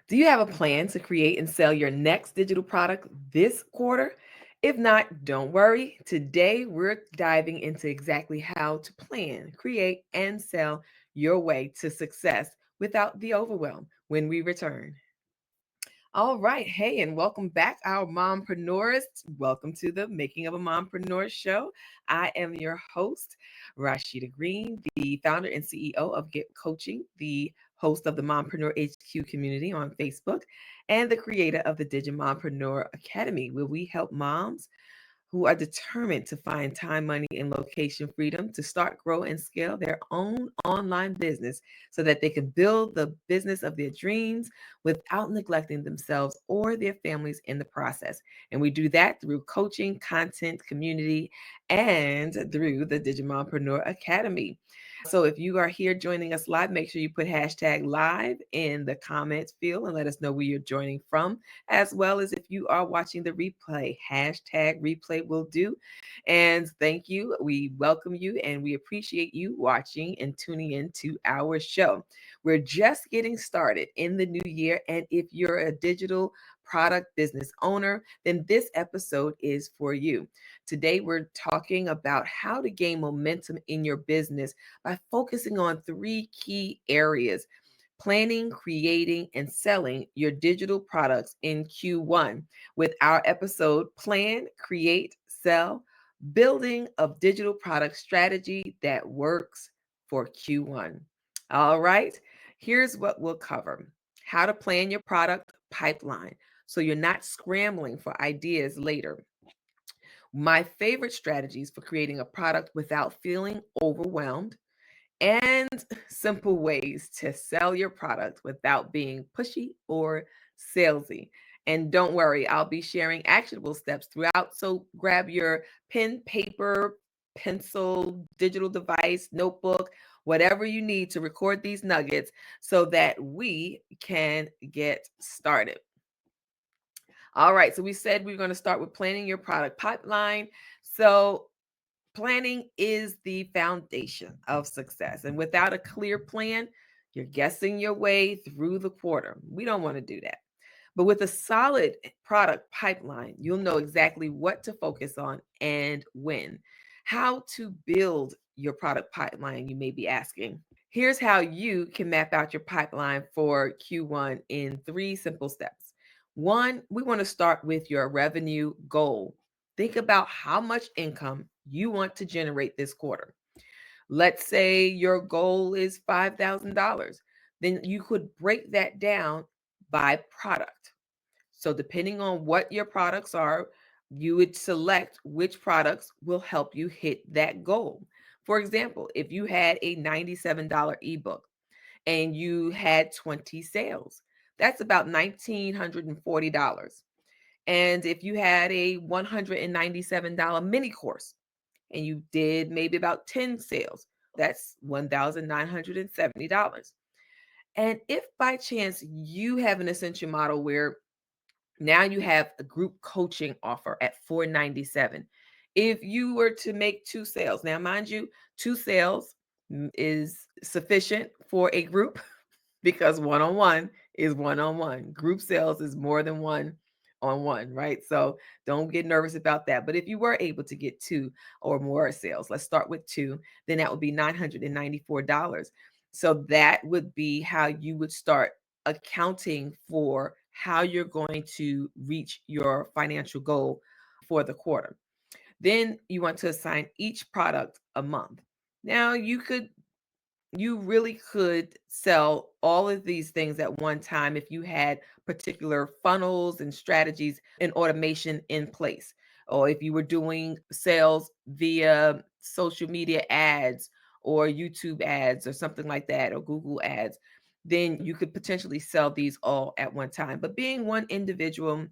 Do you have a plan to create and sell your next digital product this quarter? If not, don't worry. Today, we're diving into exactly how to plan, create, and sell your way to success without the overwhelm when we return. All right. Hey, and welcome back, our mompreneurs. Welcome to the Making of a Mompreneur Show. I am your host, Rasheeda Green, the founder and CEO of Get Coaching, the host of the Mompreneur HQ community on Facebook, and the creator of the Digimompreneur Academy, where we help moms who are determined to find time, money, and location freedom to start, grow, and scale their own online business so that they can build the business of their dreams without neglecting themselves or their families in the process. And we do that through coaching, content, community, and through the Digimompreneur Academy. So if you are here joining us live, make sure you put hashtag live in the comments field and let us know where you're joining from, as well as if you are watching the replay, hashtag replay will do. And thank you. We welcome you and we appreciate you watching and tuning in to our show. We're just getting started in the new year. And if you're a digital product business owner, then this episode is for you. Today, we're talking about how to gain momentum in your business by focusing on three key areas: planning, creating, and selling your digital products in Q1 with our episode Plan, Create, Sell, Building of Digital Product Strategy that Works for Q1. All right, here's what we'll cover: how to plan your product pipeline so you're not scrambling for ideas later. My favorite strategies for creating a product without feeling overwhelmed, and simple ways to sell your product without being pushy or salesy. And don't worry, I'll be sharing actionable steps throughout. So grab your pen, paper, pencil, digital device, notebook, whatever you need to record these nuggets so that we can get started. All right, so we said we are going to start with planning your product pipeline. So planning is the foundation of success. And without a clear plan, you're guessing your way through the quarter. We don't want to do that. But with a solid product pipeline, you'll know exactly what to focus on and when. How to build your product pipeline, you may be asking. Here's how you can map out your pipeline for Q1 in three simple steps. One, we want to start with your revenue goal. Think about how much income you want to generate this quarter. Let's say your goal is $5,000. Then you could break that down by product. So, depending on what your products are, you would select which products will help you hit that goal. For example, if you had a $97 ebook and you had 20 sales, that's about $1,940. And if you had a $197 mini course and you did maybe about 10 sales, that's $1,970. And if by chance you have an ascension model where now you have a group coaching offer at $497, if you were to make two sales, now mind you, two sales is sufficient for a group because one-on-one is one-on-one. Group sales is more than one-on-one, right? So don't get nervous about that. But if you were able to get two or more sales, let's start with two, then that would be $994. So that would be how you would start accounting for how you're going to reach your financial goal for the quarter. Then you want to assign each product a month. Now you really could sell all of these things at one time if you had particular funnels and strategies and automation in place. Or if you were doing sales via social media ads or YouTube ads or something like that, or Google ads, then you could potentially sell these all at one time. But being one individual,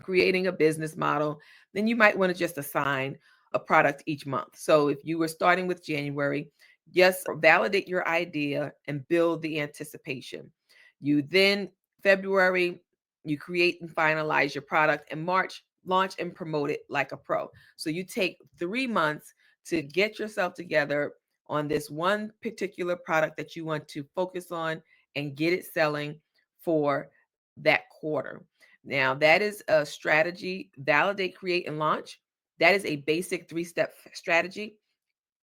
creating a business model, then you might want to just assign a product each month. So if you were starting with January, yes, validate your idea and build the anticipation. You then, February, you create and finalize your product, and March, launch and promote it like a pro. So you take 3 months to get yourself together on this one particular product that you want to focus on and get it selling for that quarter. Now, that is a strategy: validate, create, and launch. That is a basic 3-step strategy.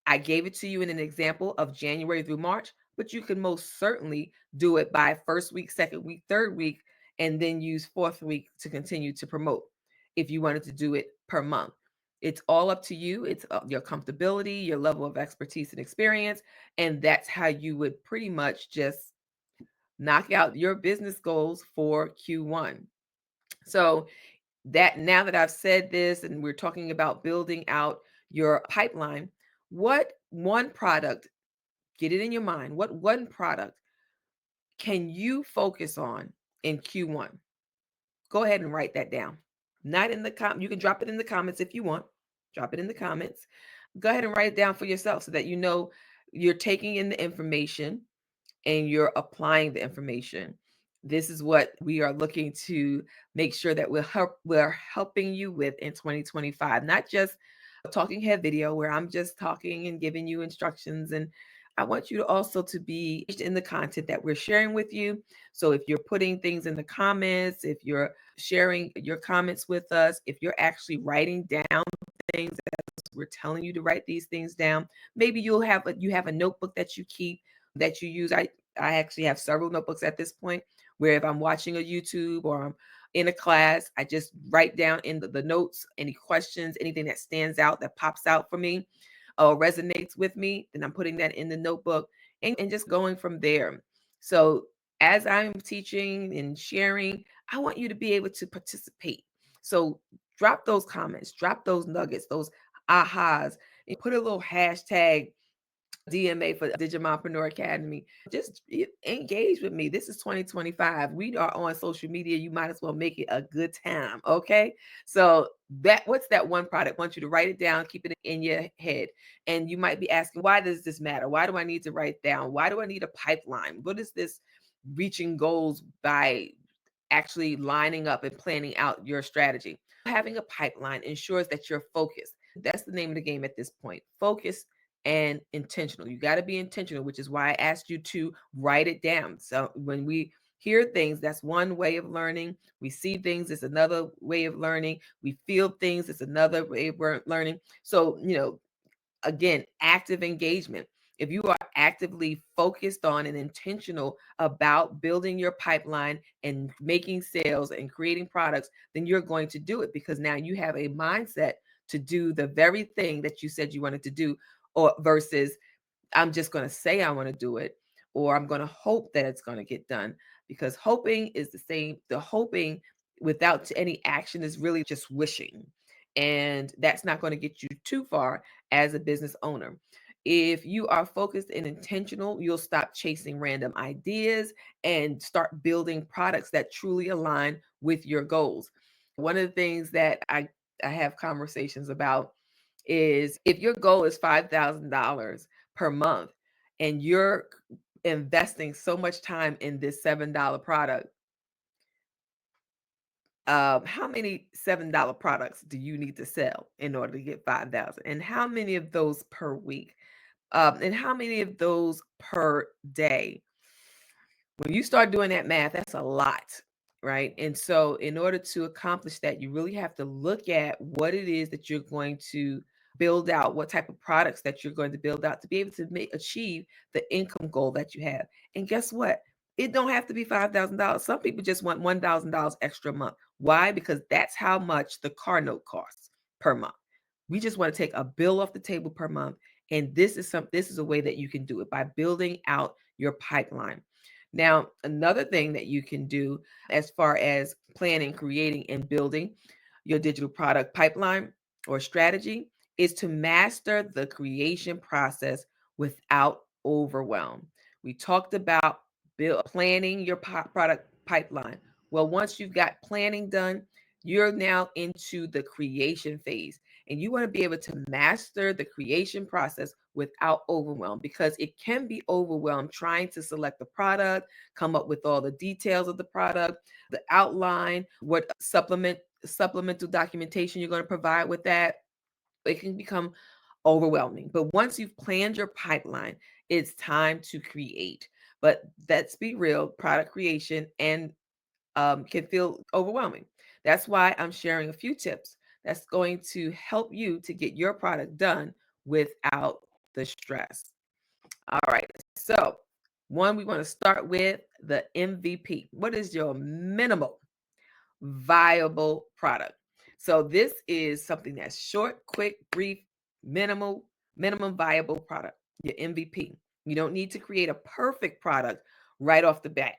I gave it to you in an example of January through March, but you can most certainly do it by first week, second week, third week, and then use fourth week to continue to promote if you wanted to do it per month. It's all up to you. It's your comfortability, your level of expertise and experience. And that's how you would pretty much just knock out your business goals for Q1. So, that now that I've said this and we're talking about building out your pipeline, what one product, get it in your mind, what one product can you focus on in Q1? Go ahead and write that down. Not in the you can drop it in the comments if you want. Drop it in the comments. Go ahead and write it down for yourself so that you know you're taking in the information and you're applying the information. This is what we are looking to make sure that we're helping you with in 2025, not just a talking head video where I'm just talking and giving you instructions. And I want you to also to be in the content that we're sharing with you. So if you're putting things in the comments, if you're sharing your comments with us, if you're actually writing down things as we're telling you to write these things down, maybe you have a notebook that you keep, that you use. I actually have several notebooks at this point where if I'm watching a YouTube or I'm in a class, I just write down in the notes any questions, anything that stands out, that pops out for me or resonates with me, then I'm putting that in the notebook and just going from there. So as I'm teaching and sharing, I want you to be able to participate. So drop those comments, drop those nuggets, those ahas, and put a little hashtag DMA for Digimompreneur Academy. Just engage with me. This is 2025. We are on social media. You might as well make it a good time. Okay. So what's that one product? I want you to write it down, keep it in your head. And you might be asking, why does this matter? Why do I need to write down? Why do I need a pipeline? What is this reaching goals by actually lining up and planning out your strategy? Having a pipeline ensures that you're focused. That's the name of the game at this point. Focus and intentional. You got to be intentional, which is why I asked you to write it down. So when we hear things, that's one way of learning. We see things, it's another way of learning. We feel things, it's another way of learning. So, again, active engagement. If you are actively focused on and intentional about building your pipeline and making sales and creating products, then you're going to do it because now you have a mindset to do the very thing that you said you wanted to do, or versus I'm just going to say I want to do it, or I'm going to hope that it's going to get done. Because hoping is the same. The hoping without any action is really just wishing. And that's not going to get you too far as a business owner. If you are focused and intentional, you'll stop chasing random ideas and start building products that truly align with your goals. One of the things that I have conversations about is if your goal is $5,000 per month and you're investing so much time in this $7 product, how many $7 products do you need to sell in order to get 5,000? And how many of those per week? And how many of those per day? When you start doing that math, that's a lot, right? And so, in order to accomplish that, you really have to look at what it is that you're going to build out, what type of products that you're going to build out to be able to achieve the income goal that you have. And guess what? It don't have to be $5,000. Some people just want $1,000 extra a month. Why? Because that's how much the car note costs per month. We just want to take a bill off the table per month, and this is a way that you can do it by building out your pipeline. Now, another thing that you can do as far as planning, creating, and building your digital product pipeline or strategy is to master the creation process without overwhelm. We talked about planning your product pipeline. Well, once you've got planning done, you're now into the creation phase. And you want to be able to master the creation process without overwhelm, because it can be overwhelmed trying to select the product, come up with all the details of the product, the outline, what supplemental documentation you're going to provide with that. It can become overwhelming. But once you've planned your pipeline, it's time to create. But let's be real, product creation and can feel overwhelming. That's why I'm sharing a few tips that's going to help you to get your product done without the stress. All right. So, one, we want to start with the MVP. What is your minimal viable product? So, this is something that's short, quick, brief, minimal, minimum viable product, your MVP. You don't need to create a perfect product right off the bat.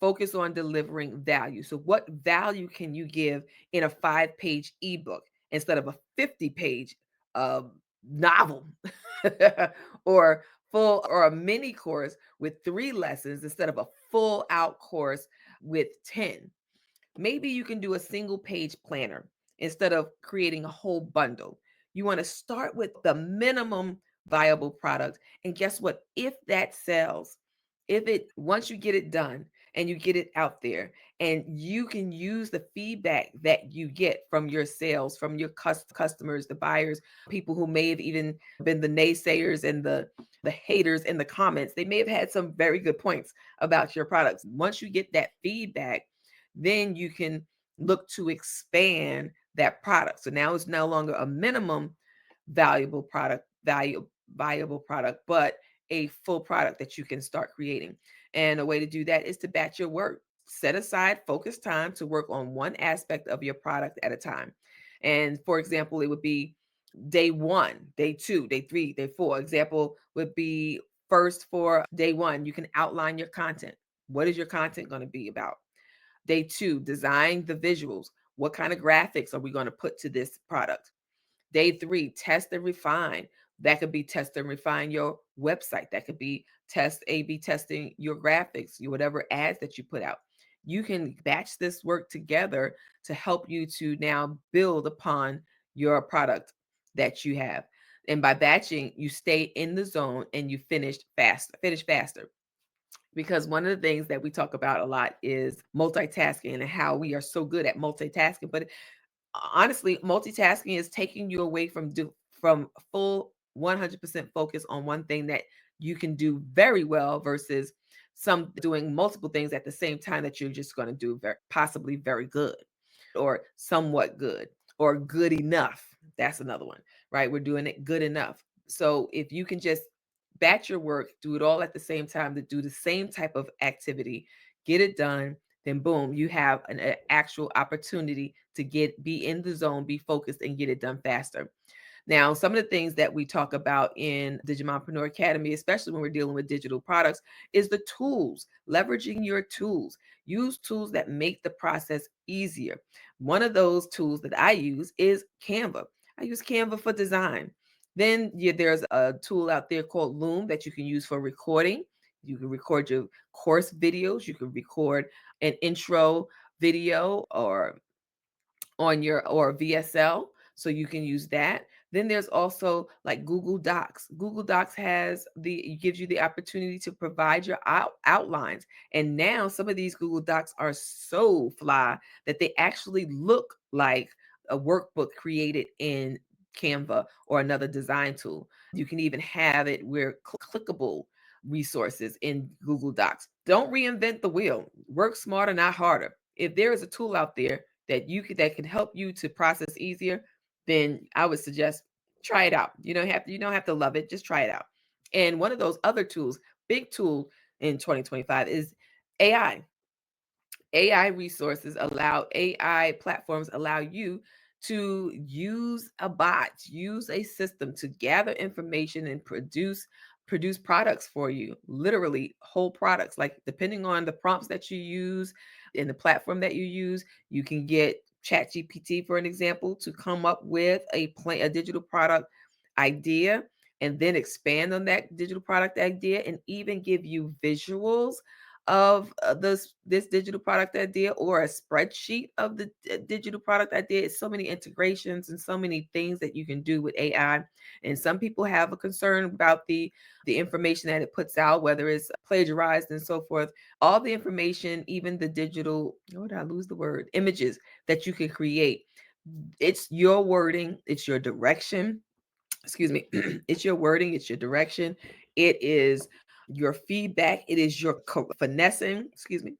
Focus on delivering value. So, what value can you give in a 5-page ebook instead of a 50-page novel or full or a mini course with 3 lessons instead of a full out course with 10? Maybe you can do a single page planner instead of creating a whole bundle. You want to start with the minimum viable product. And guess what? If that sells, if it once you get it done and you get it out there and you can use the feedback that you get from your sales, from your customers, the buyers, people who may have even been the naysayers and the haters in the comments, they may have had some very good points about your products. Once you get that feedback, then you can look to expand that product. So now it's no longer a minimum viable product, but a full product that you can start creating. And a way to do that is to batch your work. Set aside focused time to work on one aspect of your product at a time. And for example, it would be day 1, day 2, day 3, day 4. Example would be first for day 1, you can outline your content. What is your content going to be about? Day 2, design the visuals. What kind of graphics are we going to put to this product? Day 3, test and refine. That could be test and refine your website. That could be A/B testing your graphics, whatever ads that you put out. You can batch this work together to help you to now build upon your product that you have. And by batching, you stay in the zone and you finish faster. Because one of the things that we talk about a lot is multitasking and how we are so good at multitasking. But honestly, multitasking is taking you away from full 100% focus on one thing that you can do very well versus some doing multiple things at the same time that you're just going to do possibly very good or somewhat good or good enough. That's another one, right? We're doing it good enough. So if you can just batch your work, do it all at the same time, to do the same type of activity, get it done, then boom, you have an actual opportunity to be in the zone, be focused, and get it done faster. Now, some of the things that we talk about in Digimompreneur Academy, especially when we're dealing with digital products, is the tools, leveraging your tools. Use tools that make the process easier. One of those tools that I use is Canva. I use Canva for design. Then there's a tool out there called Loom that you can use for recording. You can record your course videos. You can record an intro video or on your or VSL, so you can use that. Then there's also like Google Docs. Google Docs gives you the opportunity to provide your outlines. And now some of these Google Docs are so fly that they actually look like a workbook created in Canva or another design tool. You can even have it where clickable resources in Google Docs. Don't reinvent the wheel. Work smarter, not harder. If there is a tool out there that can help you to process easier, then I would suggest try it out. You don't have to love it, just try it out. And one of those other tools, big tool in 2025, is AI. AI platforms allow you to use a bot, use a system to gather information and produce products for you, literally whole products. Like depending on the prompts that you use and the platform that you use, you can get ChatGPT, for an example, to come up with a digital product idea and then expand on that digital product idea and even give you visuals of this digital product idea or a spreadsheet of the digital product idea. It's so many integrations and so many things that you can do with AI. And some people have a concern about the information that it puts out, whether it's plagiarized and so forth. All the information, even the digital, oh, did I lose the word? Images that you can create. It's your wording, it's your direction. Excuse me. It's your wording, it's your direction. It is your feedback. It is your finessing. Excuse me.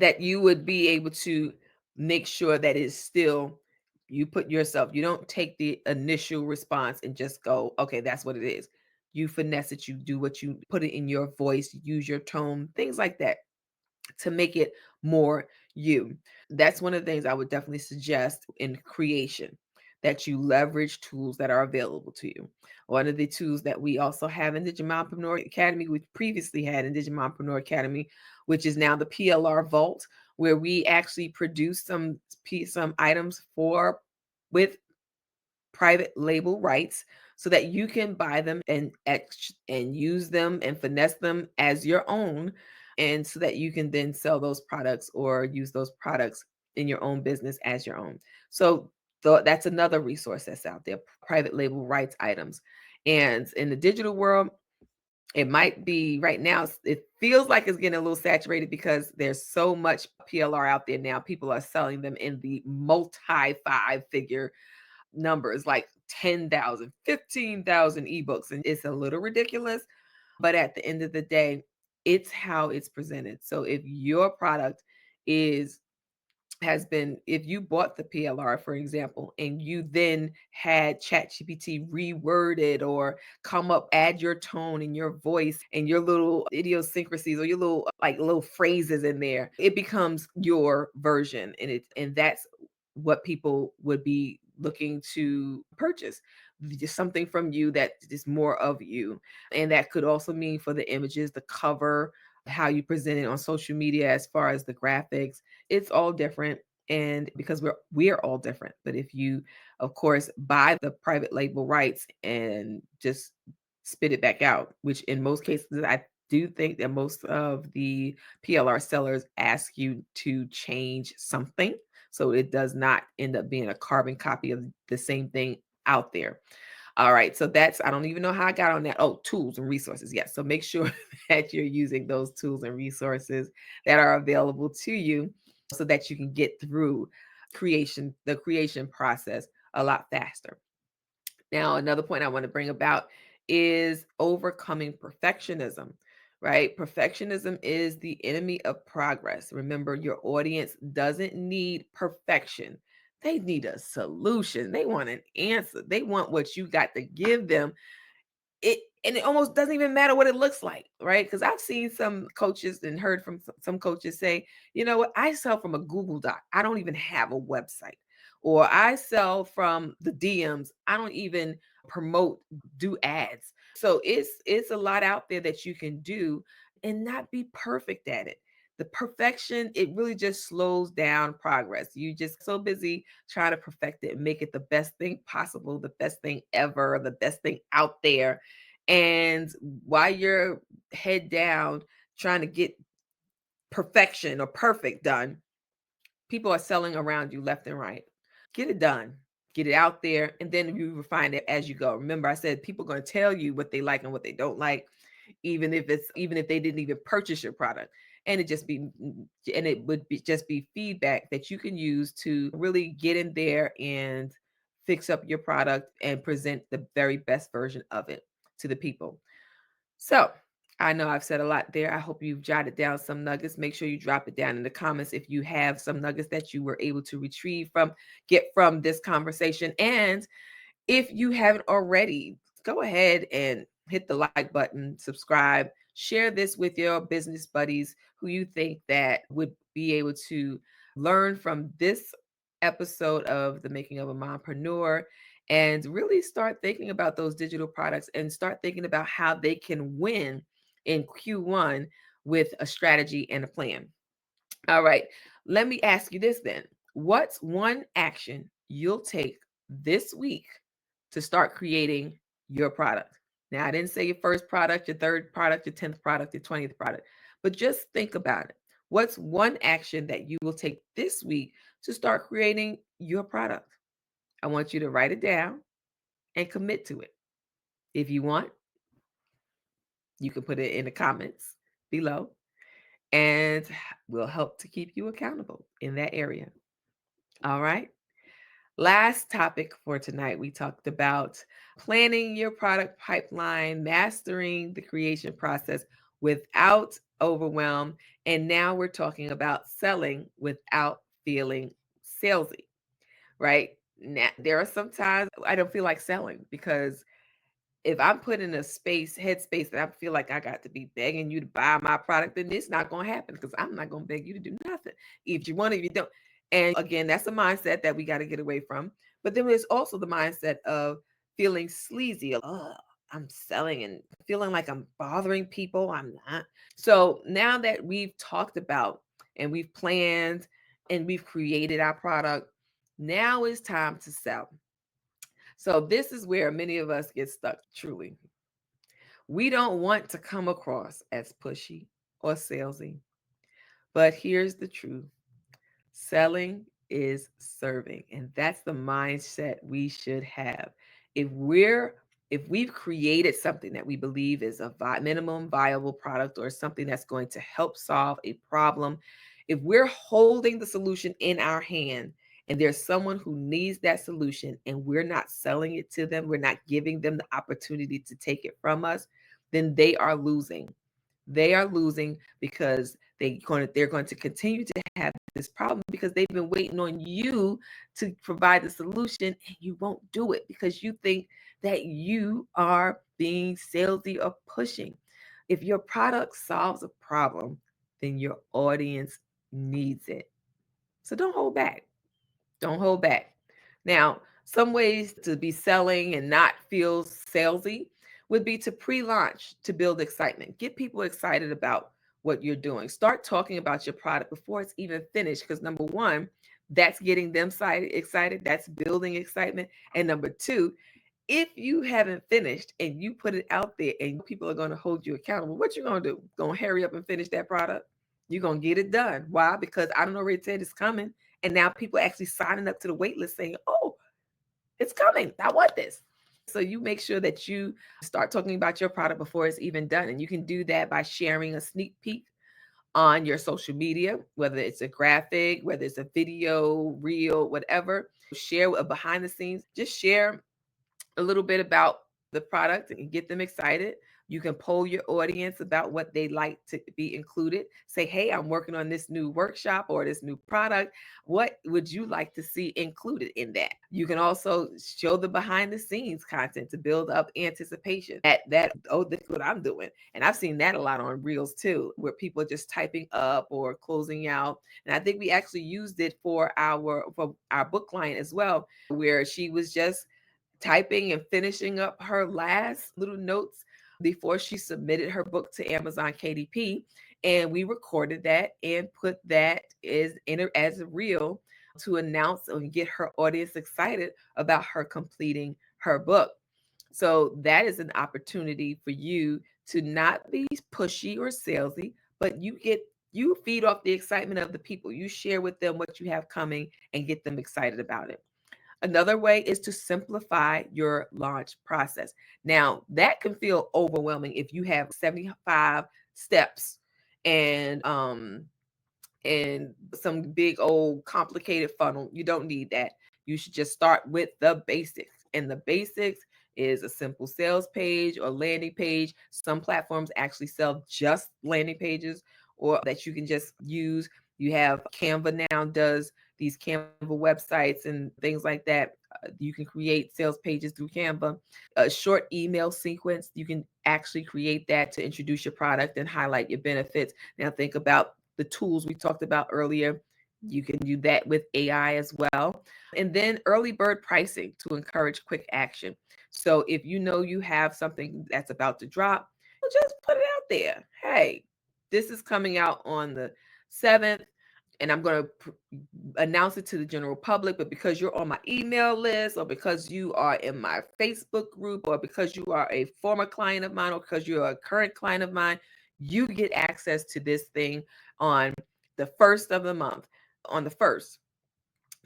that you would be able to make sure that it's still you put yourself, you don't take the initial response and just go, okay, that's what it is. You finesse it, you do what you put it in your voice, use your tone, things like that to make it more you. That's one of the things I would definitely suggest in creation, that you leverage tools that are available to you. One of the tools that we also have in Digimompreneur Academy, we previously had in Digimompreneur Academy, which is now the PLR Vault, where we actually produce some items for with private label rights so that you can buy them and use them and finesse them as your own, and so that you can then sell those products or use those products in your own business as your own. So that's another resource that's out there, private label rights items. And in the digital world, it might be right now, it feels like it's getting a little saturated because there's so much PLR out there now. People are selling them in the multi five figure numbers, like 10,000, 15,000 ebooks. And it's a little ridiculous. But at the end of the day, it's how it's presented. So if your product is has been, if you bought the PLR, for example, and you then had ChatGPT reword it or come up, add your tone and your voice and your little idiosyncrasies or your little little phrases in there, it becomes your version. And that's what people would be looking to purchase, just something from you that is more of you. And that could also mean for the images, the cover, how you present it on social media, as far as the graphics, it's all different. And because we're all different. But if you, of course, buy the private label rights and just spit it back out, which in most cases I do think that most of the PLR sellers ask you to change something, so it does not end up being a carbon copy of the same thing out there. All right. So that's, I don't even know how I got on that. Oh, tools and resources. Yes. So make sure that you're using those tools and resources that are available to you so that you can get through the creation process a lot faster. Now, another point I want to bring about is overcoming perfectionism, right? Perfectionism is the enemy of progress. Remember, your audience doesn't need perfection. They need a solution. They want an answer. They want what you got to give them. It almost doesn't even matter what it looks like, right? Because I've seen some coaches and heard from some coaches say, you know what, I sell from a Google Doc, I don't even have a website. Or I sell from the DMs, I don't even promote, do ads. So it's a lot out there that you can do and not be perfect at it. The perfection, it really just slows down progress. You just so busy trying to perfect it and make it the best thing possible, the best thing ever, the best thing out there. And while you're head down trying to get perfection or perfect done, people are selling around you left and right. Get it done, get it out there, and then you refine it as you go. Remember, I said people are going to tell you what they like and what they don't like, even if they didn't even purchase your product. And it would be just be feedback that you can use to really get in there and fix up your product and present the very best version of it to the people. So I know I've said a lot there. I hope you've jotted down some nuggets. Make sure you drop it down in the comments if you have some nuggets that you were able to get from this conversation. And if you haven't already, go ahead and hit the like button, subscribe, share this with your business buddies who you think that would be able to learn from this episode of The Making of a Mompreneur, and really start thinking about those digital products and start thinking about how they can win in Q1 with a strategy and a plan. All right. Let me ask you this then. What's one action you'll take this week to start creating your product? Now, I didn't say your first product, your third product, your 10th product, your 20th product, but just think about it. What's one action that you will take this week to start creating your product? I want you to write it down and commit to it. If you want, you can put it in the comments below, and we'll help to keep you accountable in that area. All right. Last topic for tonight, we talked about planning your product pipeline, mastering the creation process without overwhelm. And now we're talking about selling without feeling salesy, right? Now, there are some times I don't feel like selling because if I'm put in a headspace that I feel like I got to be begging you to buy my product, then it's not going to happen because I'm not going to beg you to do nothing. If you want, if you don't. And again, that's a mindset that we got to get away from. But then there's also the mindset of feeling sleazy. Oh, I'm selling and feeling like I'm bothering people. I'm not. So now that we've talked about and we've planned and we've created our product, now it's time to sell. So this is where many of us get stuck, truly. We don't want to come across as pushy or salesy, but here's the truth. Selling is serving, and that's the mindset we should have. If we're if we've created something that we believe is a minimum viable product or something that's going to help solve a problem, if we're holding the solution in our hand and there's someone who needs that solution and we're not selling it to them, we're not giving them the opportunity to take it from us, then they are losing. They are losing because they're going to continue to have this problem because they've been waiting on you to provide the solution and you won't do it because you think that you are being salesy or pushing. If your product solves a problem, then your audience needs it. So don't hold back. Don't hold back. Now, some ways to be selling and not feel salesy would be to pre launch to build excitement. Get people excited about what you're doing. Start talking about your product before it's even finished because number one, that's getting them excited, that's building excitement. And number two, if you haven't finished and you put it out there and people are going to hold you accountable, what you going to do? Going to hurry up and finish that product? You're going to get it done. Why? Because I don't already said it's coming. And now people are actually signing up to the wait list saying, oh, it's coming. I want this. So you make sure that you start talking about your product before it's even done. And you can do that by sharing a sneak peek on your social media, whether it's a graphic, whether it's a video, reel, whatever. Share a behind the scenes. Just share a little bit about the product and get them excited. You can poll your audience about what they like to be included. Say, hey, I'm working on this new workshop or this new product. What would you like to see included in that? You can also show the behind the scenes content to build up anticipation. Oh, this is what I'm doing. And I've seen that a lot on Reels too, where people are just typing up or closing out. And I think we actually used it for our book client as well, where she was just typing and finishing up her last little notes before she submitted her book to Amazon KDP. And we recorded that and put that as a reel to announce and get her audience excited about her completing her book. So that is an opportunity for you to not be pushy or salesy, but you feed off the excitement of the people. You share with them what you have coming and get them excited about it. Another way is to simplify your launch process. Now, that can feel overwhelming if you have 75 steps and some big old complicated funnel. You don't need that. You should just start with the basics. And the basics is a simple sales page or landing page. Some platforms actually sell just landing pages or that you can just use. You have Canva now does these Canva websites and things like that. You can create sales pages through Canva. A short email sequence, you can actually create that to introduce your product and highlight your benefits. Now, think about the tools we talked about earlier. You can do that with AI as well. And then early bird pricing to encourage quick action. So if you know you have something that's about to drop, just put it out there. Hey, this is coming out on the 7th and I'm going to announce it to the general public, but because you're on my email list or because you are in my Facebook group or because you are a former client of mine or because you're a current client of mine, you get access to this thing on the first of the month, on the first.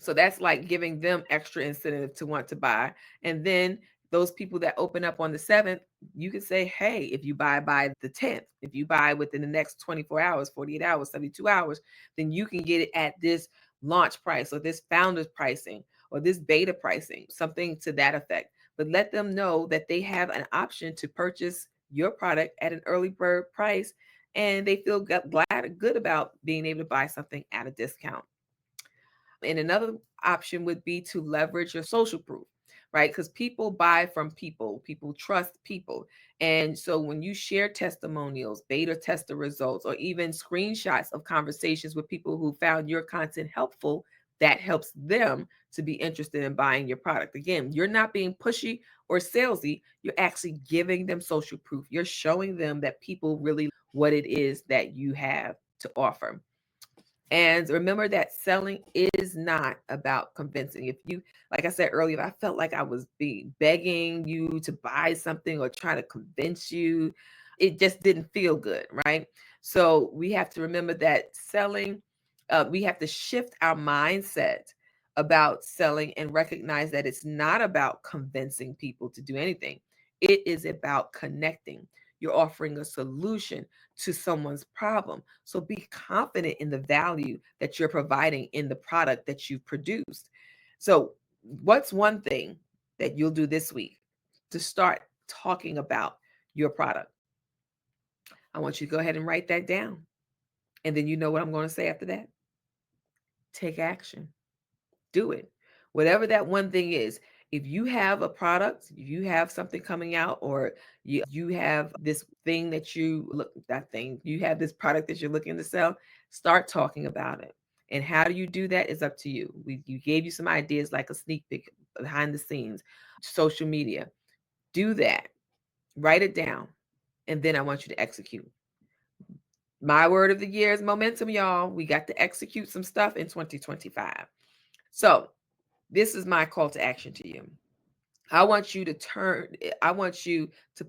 So that's like giving them extra incentive to want to buy. And then those people that open up on the 7th, you can say, hey, if you buy by the 10th, if you buy within the next 24 hours, 48 hours, 72 hours, then you can get it at this launch price or this founder's pricing or this beta pricing, something to that effect. But let them know that they have an option to purchase your product at an early bird price and they feel good about being able to buy something at a discount. And another option would be to leverage your social proof, right? Because people buy from people, people trust people. And so when you share testimonials, beta tester results, or even screenshots of conversations with people who found your content helpful, that helps them to be interested in buying your product. Again, you're not being pushy or salesy, you're actually giving them social proof. You're showing them that people really what it is that you have to offer. And remember that selling is not about convincing. If you, like I said earlier, if I felt like I was begging you to buy something or trying to convince you, it just didn't feel good, right? So we have to remember that selling, we have to shift our mindset about selling and recognize that it's not about convincing people to do anything. It is about connecting. You're offering a solution to someone's problem. So be confident in the value that you're providing in the product that you've produced. So, what's one thing that you'll do this week to start talking about your product? I want you to go ahead and write that down. And then you know what I'm going to say after that? Take action. Do it. Whatever that one thing is. If you have a product, if you have something coming out, or you have this thing that you look that thing, you have this product that you're looking to sell, start talking about it. And how do you do that is up to you. You gave you some ideas like a sneak peek behind the scenes, social media. Do that. Write it down. And then I want you to execute. My word of the year is momentum, y'all. We got to execute some stuff in 2025. So, this is my call to action to you. I want you to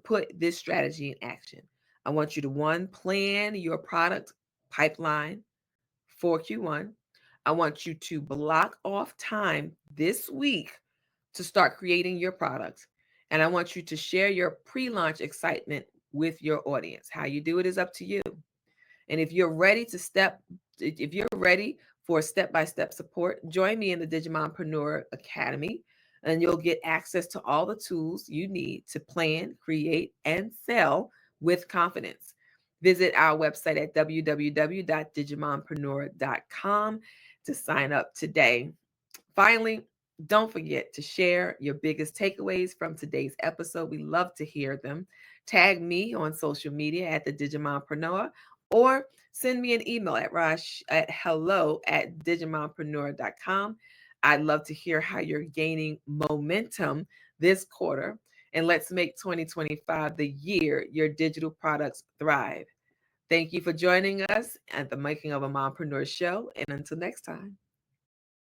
put this strategy in action. I want you to one, plan your product pipeline for Q1. I want you to block off time this week to start creating your products. And I want you to share your pre launch excitement with your audience. How you do it is up to you. And if you're ready for step-by-step support, join me in the Digimompreneur Academy, and you'll get access to all the tools you need to plan, create, and sell with confidence. Visit our website at www.digimompreneur.com to sign up today. Finally, don't forget to share your biggest takeaways from today's episode. We love to hear them. Tag me on social media at the Digimompreneur, or send me an email at hello@digimompreneur.com. I'd love to hear how you're gaining momentum this quarter. And let's make 2025 the year your digital products thrive. Thank you for joining us at the Making of a Mompreneur Show. And until next time.